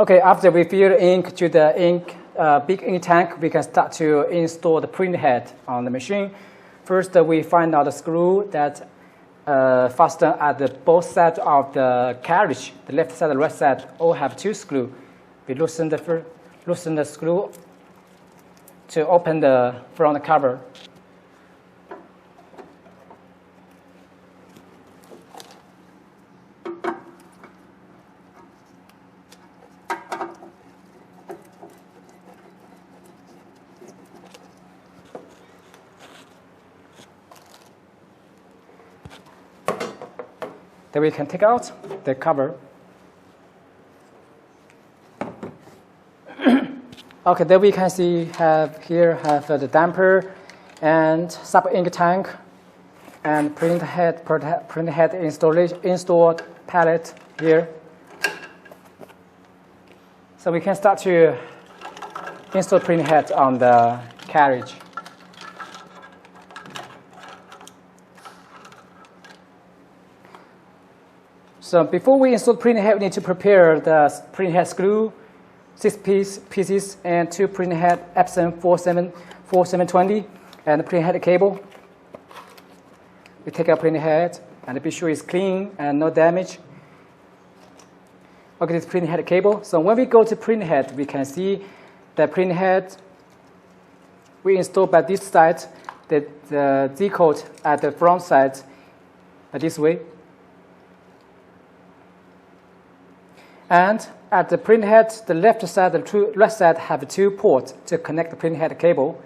Okay, after we fill ink to the big ink tank, we can start to install the print head on the machine. First, we find out the screw that fasten at the both sides of the carriage. The left side and the right side all have 2 screws. We loosen the screw to open the front cover. Then we can take out the cover. Okay, then we can see here the damper and sub ink tank and print head installed pallet here. So we can start to install print head on the carriage. So before we install print head, we need to prepare the print head screw, 6 pieces, and 2 print head Epson 4720, and the print head cable. We take our print head and be sure it's clean and no damage. Okay, this print head cable. So when we go to print head, we can see the print head we install by this side, the Z-code at the front side this way. And at the print head, the left side and the right side have 2 ports to connect the print head cable.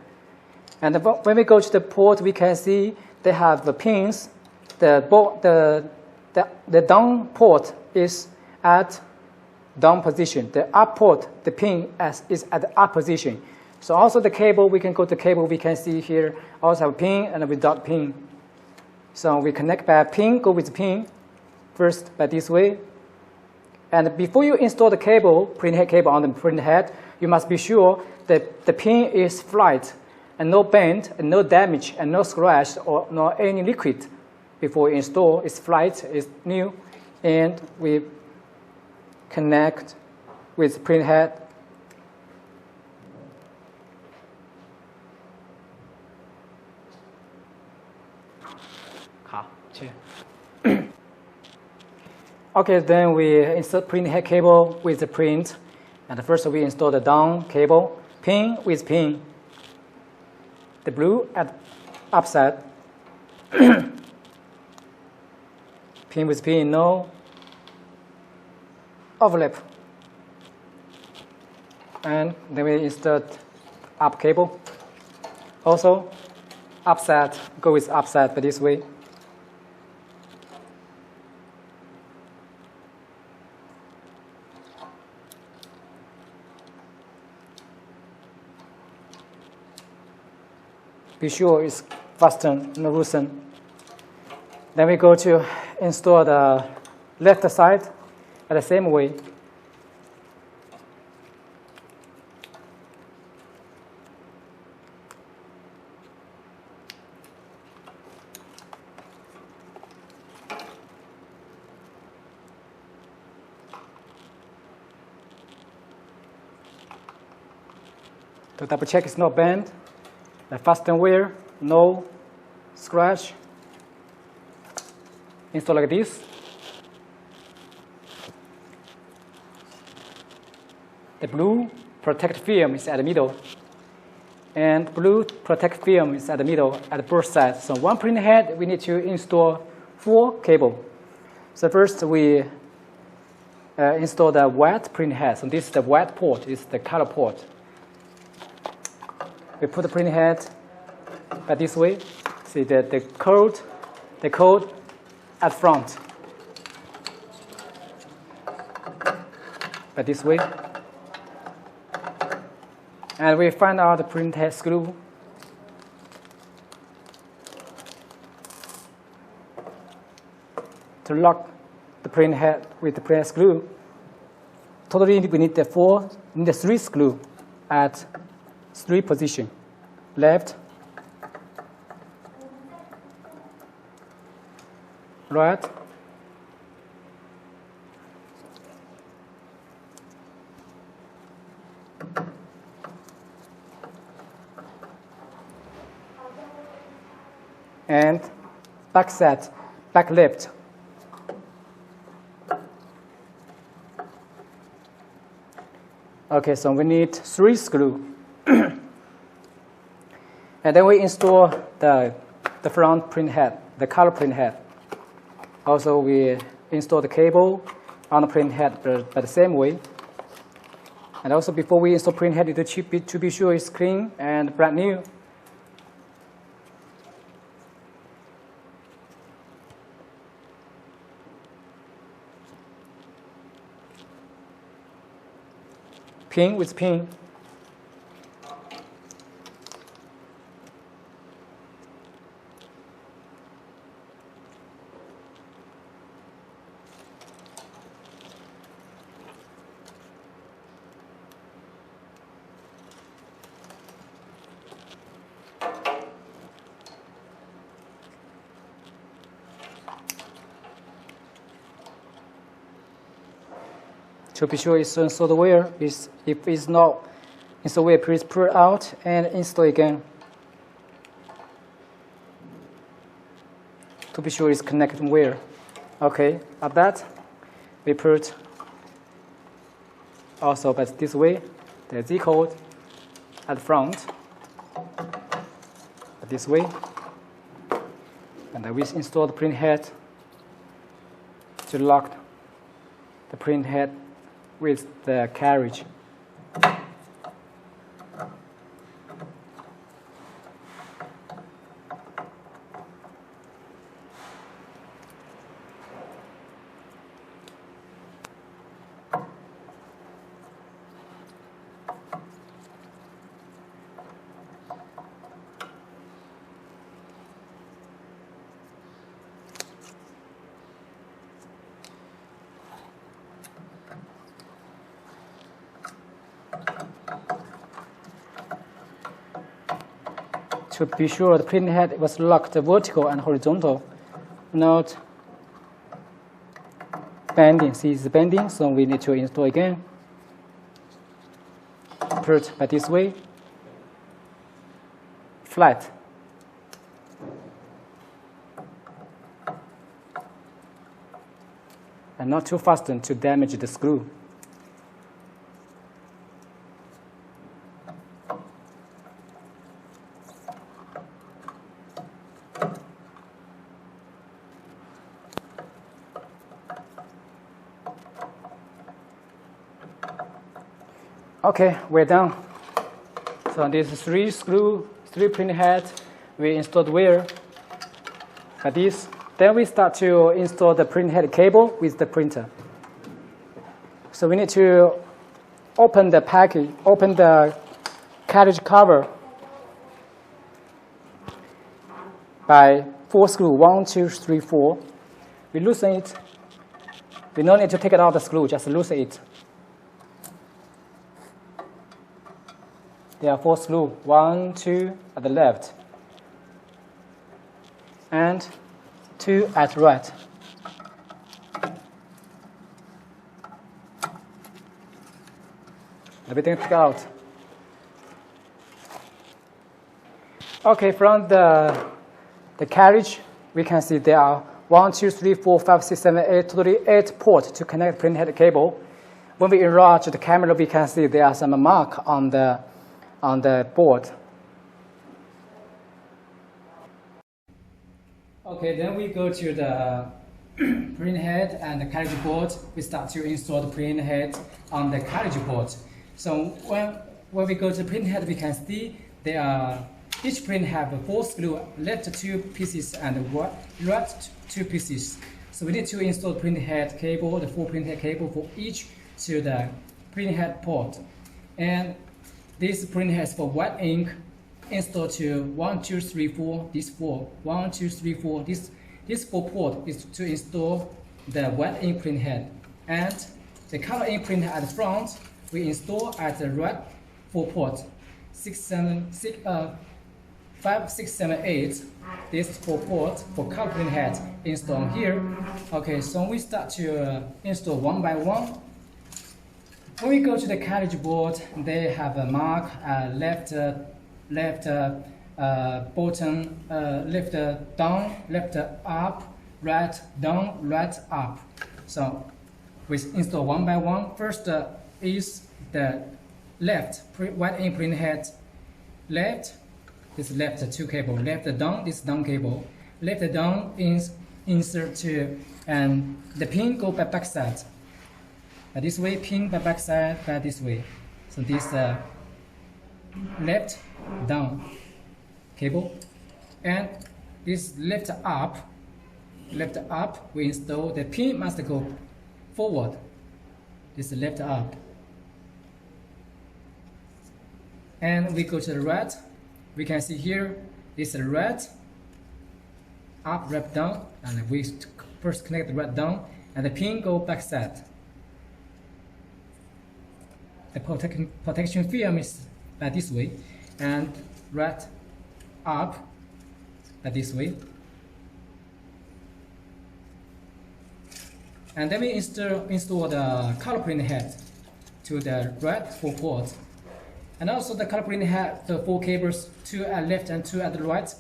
And when we go to the port, we can see they have the pins. The down port is at down position. The up port, the pin is at the up position. So also the cable, we can go to the cable. We can see here also have a pin and without pin. So we connect by pin, go with the pin first by this way. And before you install the cable, print head cable on the print head, you must be sure that the pin is flat and no bend and no damage and no scratch or no any liquid before you install. It's flat, it's new, and we connect with print head. Okay, then we insert print head cable with the print. And first we install the down cable, pin with pin. The blue at upside. Pin with pin, no overlap. And then we insert up cable. Also, upside, go with upside by this way. Be sure it's fastened, no loosen. Then we go to install the left side at the same way. To double check it's not bent. The fasten wear, no scratch. Install like this. The blue protect film is at the middle. And blue protect film is at the middle at both sides. So one print head, we need to install 4 cable. So first we install the white print head. So this is the white port, is the color port. We put the print head by this way. See the code at front. By this way. And we find out the print head screw. To lock the print head with the print screw. Totally we need the 3 screw at 3 position. Left, right, and back set, back lift. Okay, so we need 3 screws. And then we install the front print head, the color print head. Also, we install the cable on the print head, but the same way. And also, before we install print head, to be sure it's clean and brand new. Pin with pin. To be sure it's installed where, if it's not installed where, please pull it out and install again. To be sure it's connected where. Okay, at that, we put also but this way, the Z code at the front, this way. And then we install the print head to lock the print head with the carriage. To be sure the print head was locked vertical and horizontal, not bending. See, it's bending, so we need to install again. Put by this way, flat. And not too fasten to damage the screw. Okay, we're done. So this is 3 screw, 3 print heads. We installed wire like this. Then we start to install the print head cable with the printer. So we need to open the package, open the cartridge cover by 4 screws, 1, 2, 3, 4. We loosen it. We don't need to take it out of the screw, just loosen it. There are 4 screws, 1, 2 at the left, and 2 at right. Everything took out. Okay, from the carriage, we can see there are 1, 2, 3, 4, 5, 6, 7, 8, totally 8 ports to connect print head cable. When we enlarge the camera, we can see there are some marks on the board. Okay, then we go to the print head and the carriage board. We start to install the print head on the carriage board. So when we go to the print head, we can see there are each print have 4 screws, left 2 pieces and right 2 pieces. So we need to install the print head cable, the 4 print head cable for each to the print head port. And this print head is for white ink, installed to 1, 2, 3, 4, this 4, 1, 2, 3, 4, this 4 port is to install the white ink print head. And the color ink print head at the front, we install at the right 4 port, 5, 6, 7, 8, this 4 port for color print head installed here. Okay, so we start to install one by one. When we go to the carriage board, they have a mark left button left down, left up, right down, right up. So we install one by one. First is the left white ink print head. Left, this left 2 cable. Left down, this down cable. Left down is insert to, and the pin go by back side. By this way, pin by back side, by this way. So this left down cable, and this left up, we install the pin must go forward. This is left up, and we go to the right. We can see here this is right up, right down, and we first connect the right down, and the pin go back side. The protection film is by this way, and right up by this way. And then we install the color print head to the right 4 ports. And also the color print head, the 4 cables, 2 at left and 2 at the right.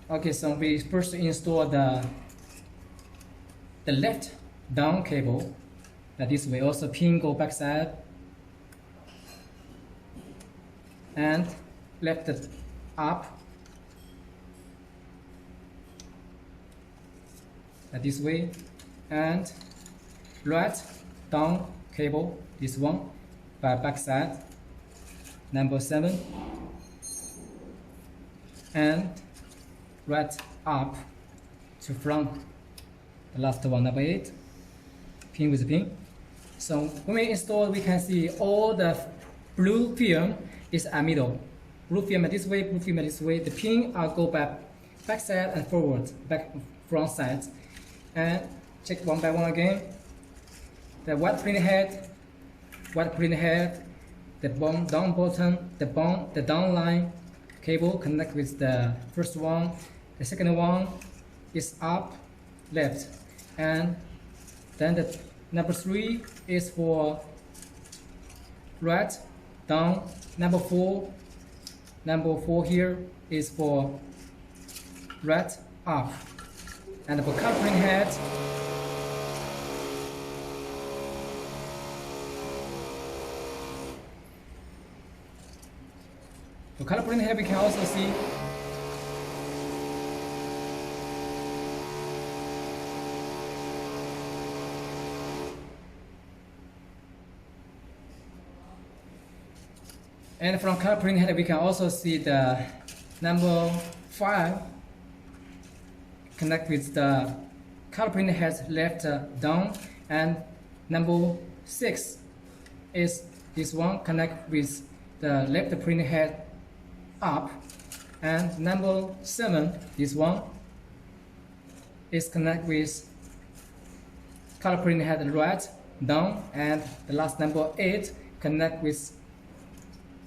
Okay, so we first install the left down cable by this way. Also pin go back side, and left up this way, and right down cable, this one by back side, number 7, and right up to front, the last one, number 8, pin with pin. So when we install, we can see all the blue film is a middle. Blue film this way, blue film this way. The pin go back side and forward, back front side. And check one by one again. The white print head, the down button, the down line cable connect with the first one. The second one is up, left, and then the number 3 is for right, down. Number 4 here is for right, up. And for color print head, we can also see and from color print head we can also see the number 5 connect with the color print head left down, and number 6 is this one connect with the left print head up, and number 7, this one, is connect with color print head right down, and the last number 8 connect with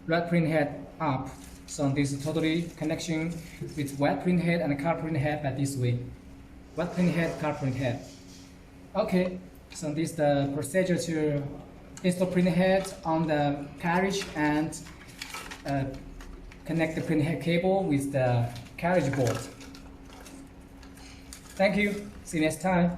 right print head up. So this is totally connection with white print head and color print head by this way. White print head, color print head. Okay, so this is the procedure to install print head on the carriage and connect the print head cable with the carriage board. Thank you. See you next time.